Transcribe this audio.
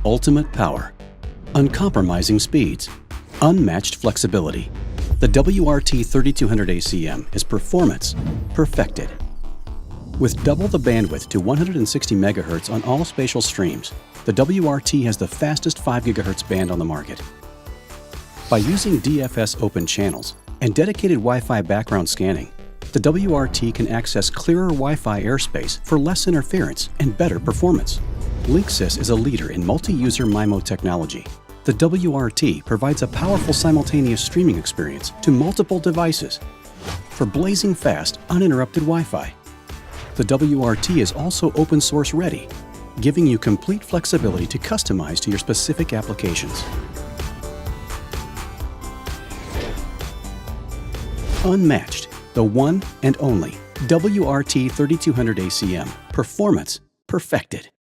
ultimate power, uncompromising speeds, unmatched flexibility. The WRT3200ACM is performance perfected. With double the bandwidth to 160 MHz on all spatial streams, the WRT has the fastest 5 GHz band on the market. By using DFS open channels and dedicated Wi-Fi background scanning, the WRT can access clearer Wi-Fi airspace for less interference and better performance. Linksys is a leader in multi-user MIMO technology. The WRT provides a powerful simultaneous streaming experience to multiple devices for blazing fast, uninterrupted Wi-Fi. The WRT is also open source ready, giving you complete flexibility to customize to your specific applications. Unmatched, the one and only WRT3200ACM. Performance perfected.